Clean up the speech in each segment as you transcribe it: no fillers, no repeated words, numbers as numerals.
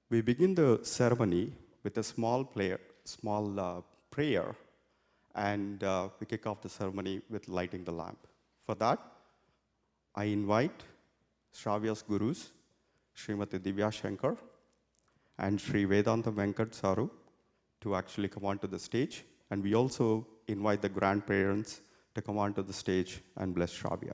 We begin the ceremony with a small prayer, and we kick off the ceremony with lighting the lamp. For that, I invite Shravya's gurus, Srimati Divya Shankar and Sri Vedanta Venkat Saru, to actually come onto the stage. And we also invite the grandparents to come onto the stage and bless Shravya.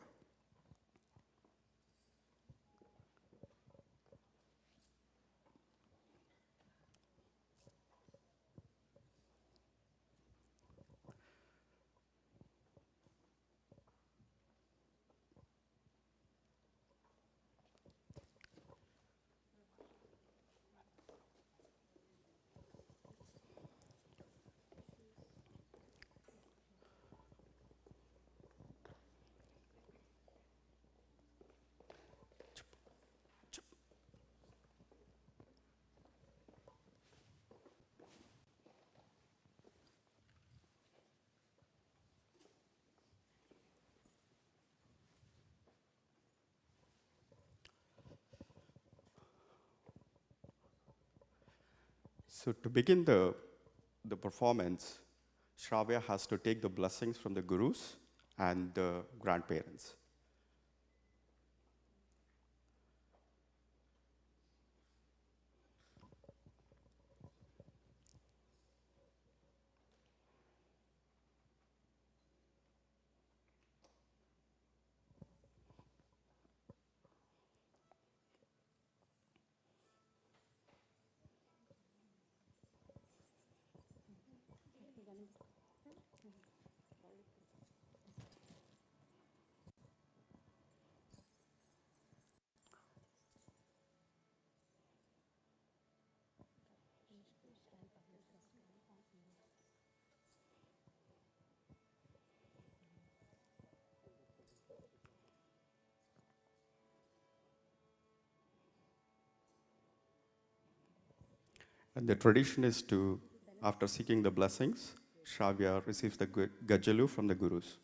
So to begin the performance, Shravya has to take the blessings from the gurus and the grandparents. And the tradition is to, after seeking the blessings, Shravya receives the gajalu from the gurus.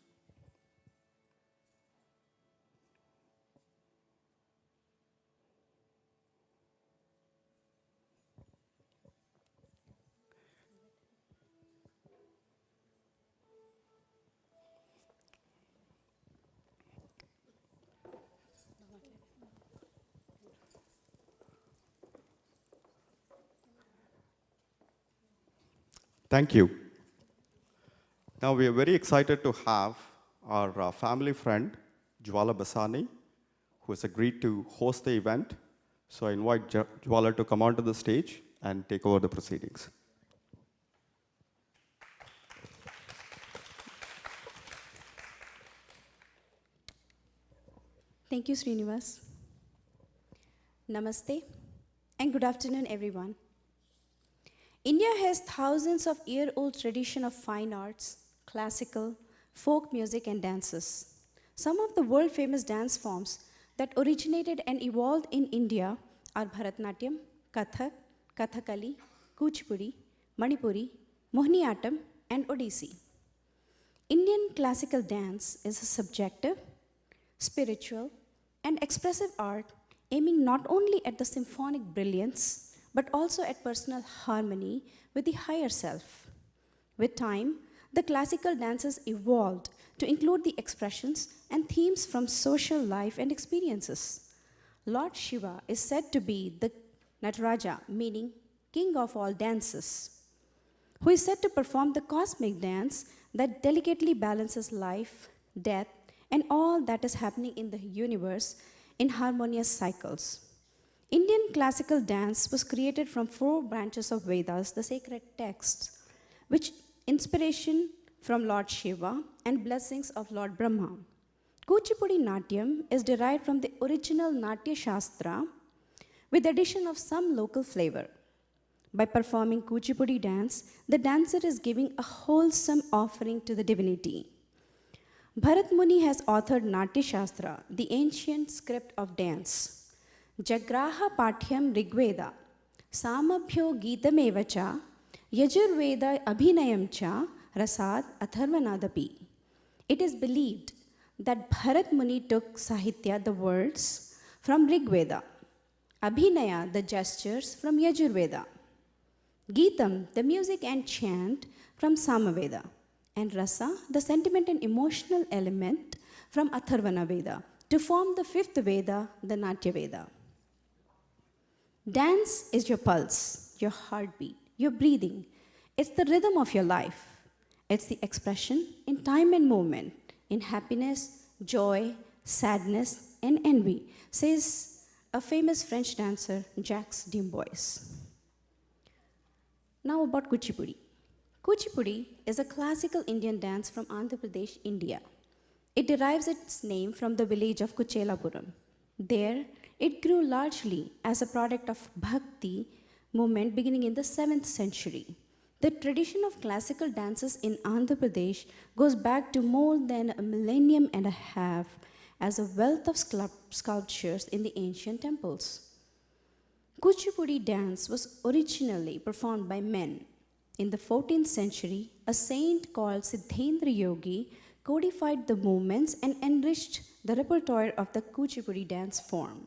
Thank you. Now we are very excited to have our family friend, Jwala Basani, who has agreed to host the event. So I invite Jwala to come onto the stage and take over the proceedings. Thank you, Srinivas. Namaste and good afternoon, everyone. India has thousands of year-old tradition of fine arts, classical, folk music and dances. Some of the world-famous dance forms that originated and evolved in India are Bharatnatyam, Kathak, Kathakali, Kuchipudi, Manipuri, Mohiniyattam and Odissi. Indian classical dance is a subjective, spiritual, and expressive art aiming not only at the symphonic brilliance but also at personal harmony with the higher self. With time, the classical dances evolved to include the expressions and themes from social life and experiences. Lord Shiva is said to be the Nataraja, meaning king of all dances, who is said to perform the cosmic dance that delicately balances life, death, and all that is happening in the universe in harmonious cycles. Indian classical dance was created from 4 branches of Vedas, the sacred texts, which inspiration from Lord Shiva and blessings of Lord Brahma. Kuchipudi Natyam is derived from the original Natya Shastra with addition of some local flavor. By performing Kuchipudi dance, the dancer is giving a wholesome offering to the divinity. Bharat Muni has authored Natya Shastra, the ancient script of dance. Jagraha Pathyam Rigveda, Samabhyo Geetamevacha, Yajurveda Abhinayam cha, Rasad Atharvanadapi. It is believed that Bharat Muni took Sahitya, the words, from Rigveda. Abhinaya, the gestures from Yajurveda. Geetam, the music and chant from Samaveda. And Rasa, the sentiment and emotional element from Atharvana Veda, to form the fifth Veda, the Natya Veda. Dance is your pulse, your heartbeat, your breathing. It's the rhythm of your life. It's the expression in time and movement, in happiness, joy, sadness, and envy, says a famous French dancer, Jacques Dimbois. Now about Kuchipudi. Kuchipudi is a classical Indian dance from Andhra Pradesh, India. It derives its name from the village of Kuchelapuram. There, it grew largely as a product of Bhakti movement beginning in the 7th century. The tradition of classical dances in Andhra Pradesh goes back to more than a millennium and a half as a wealth of sculptures in the ancient temples. Kuchipudi dance was originally performed by men. In the 14th century, a saint called Siddhendra Yogi codified the movements and enriched the repertoire of the Kuchipudi dance form.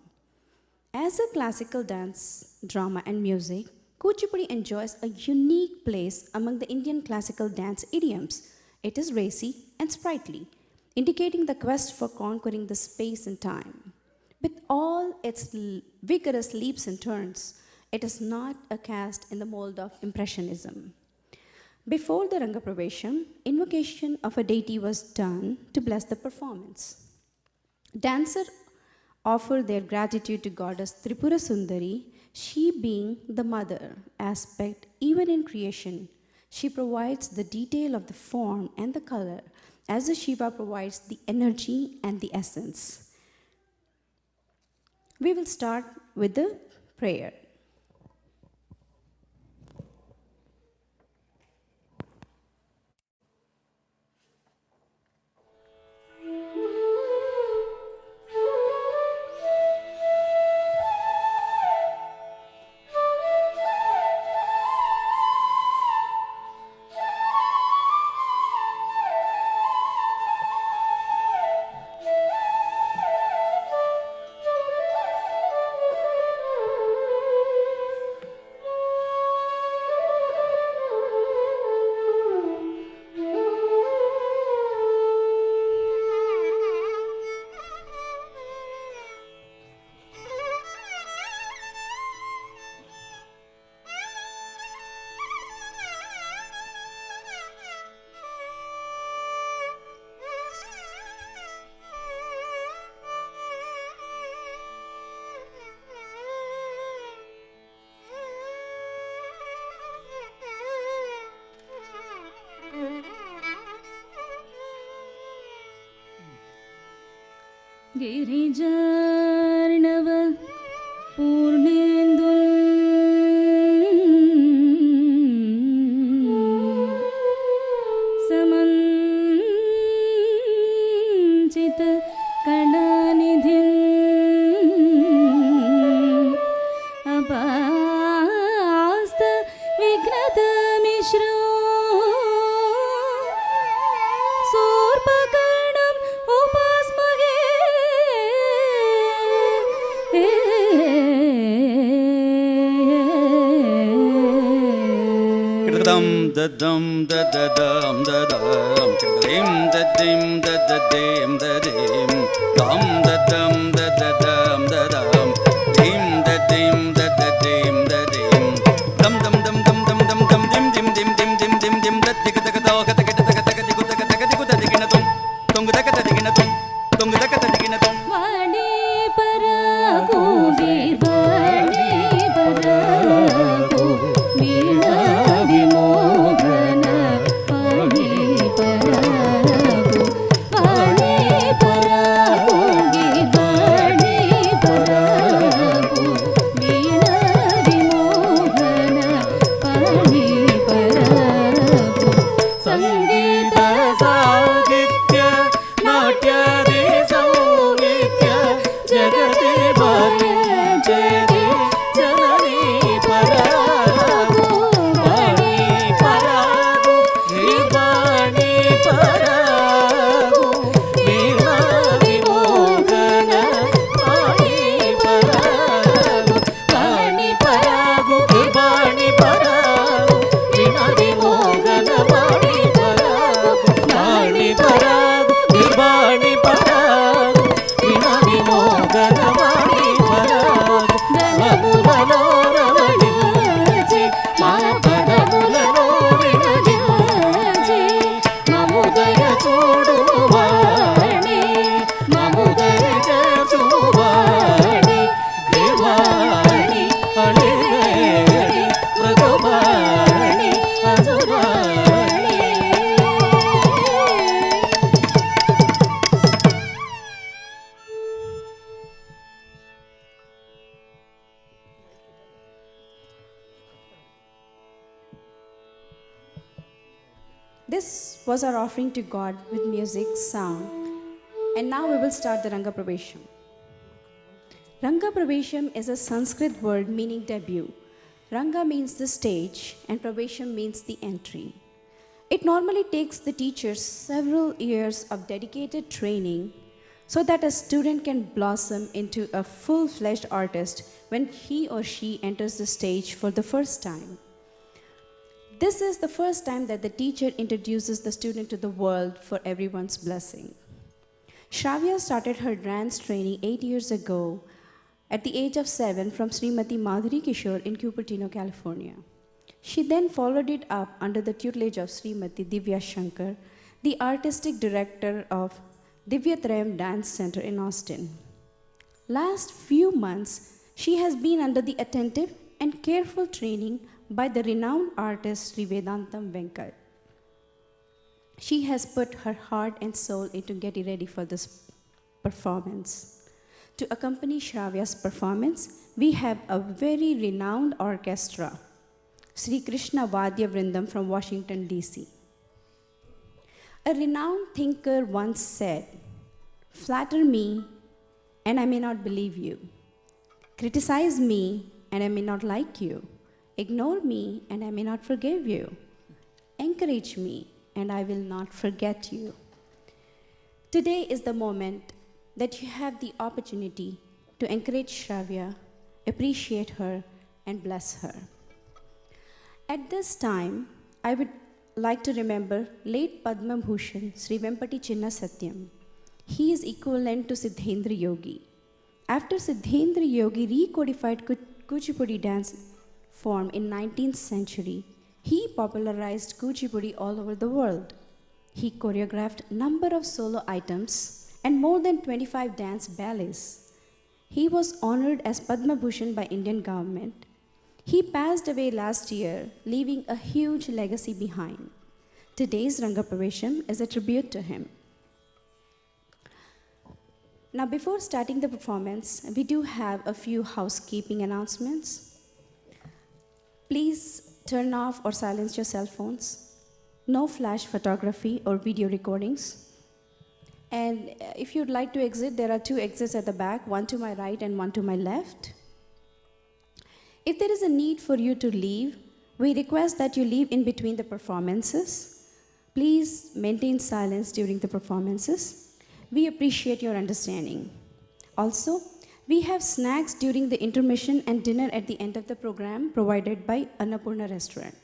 As a classical dance, drama, and music, Kuchipudi enjoys a unique place among the Indian classical dance idioms. It is racy and sprightly, indicating the quest for conquering the space and time. With all its vigorous leaps and turns, it is not a cast in the mold of Impressionism. Before the Rangapravesam, invocation of a deity was done to bless the performance. Dancers offer their gratitude to goddess Tripura Sundari, she being the mother aspect even in creation. She provides the detail of the form and the color, as the Shiva provides the energy and the essence. We will start with the prayer. गिरिजार्णव पूर्णेन्दुं समञ्चित कलानिधिं अपास्त विघ्नत मिश्रो सोर्पकर्णं उपास्महे Dum da dum da da dum da dum dim da dim da da dim da dim dum da dum da da dum da dum dim da dim da da dim da dim dum dum dum dum dum dum dum dim dim dim dim dim dim dim da tig da da ka ta ka ta ka ta ka digu ta ka ta ka digu ta digina tum tung da ka ta digina tum tung da ka ta digina tum वाणी पराको वीरवाणी पराको वीणा विमोहन वाणी पराको वीरवाणी ಪರಾಗು ವಿನದಿ ಮೋಗನ ವಾಣಿ ಪರಾಗು ವಾಣಿ ಪರಾಗು ನಿರ್ವಾಣಿ ಪರಾಗು ವಿನದಿ ಮೋಗನ ವಾಣಿ ಪರಾಗು ಧನಮುಲನೋ ರಮಣಿಜಿ ಮಾ ಪದಮುಲನೋ ವಿನಜಿಜಿ ಮಮುದಯ ಚೂಡುವಾಣಿ ಮಮುದಯ ಚೂಡುವಾಣಿ ಗಿರ್ವಾಣಿ ಅಳಿವೇಣಿ ಮೃದುವಾಣಿ ಮಧುರಾಣಿ. This was our offering to God with music, sound. And now we will start the Rangapravesam. Rangapravesam is a Sanskrit word meaning debut. Ranga means the stage and Pravesham means the entry. It normally takes the teachers several years of dedicated training so that a student can blossom into a full-fledged artist when he or she enters the stage for the first time. This is the first time that the teacher introduces the student to the world for everyone's blessing. Shravya started her dance training 8 years ago at the age of 7 from Srimati Madhuri Kishore in Cupertino, California. She then followed it up under the tutelage of Srimati Divya Shankar, the artistic director of Divyatrayam Dance Center in Austin. Last few months, she has been under the attentive and careful training by the renowned artist Sri Vedantam Venkat. She has put her heart and soul into getting ready for this performance. To accompany Shravya's performance, we have a very renowned orchestra, Sri Krishna Vadya Vrindam from Washington, D.C. A renowned thinker once said, "Flatter me and I may not believe you. Criticize me and I may not like you. Ignore me and I may not forgive you. Encourage me and I will not forget you." Today is the moment that you have the opportunity to encourage Shravya, appreciate her, and bless her. At this time, I would like to remember late Padma Bhushan Sri Vempati Chinna Satyam. He is equivalent to Siddhendra Yogi. After Siddhendra Yogi recodified Kuchipudi dance form in 19th century, he popularized Kuchipudi all over the world. He choreographed a number of solo items and more than 25 dance ballets. He was honored as Padma Bhushan by Indian government. He passed away last year, leaving a huge legacy behind. Today's Rangapravesam is a tribute to him. Now, before starting the performance, we do have a few housekeeping announcements. Please turn off or silence your cell phones. No flash photography or video recordings. And if you'd like to exit, there are 2 exits at the back, one to my right and one to my left. If there is a need for you to leave, we request that you leave in between the performances. Please maintain silence during the performances. We appreciate your understanding. Also, we have snacks during the intermission and dinner at the end of the program provided by Annapurna Restaurant.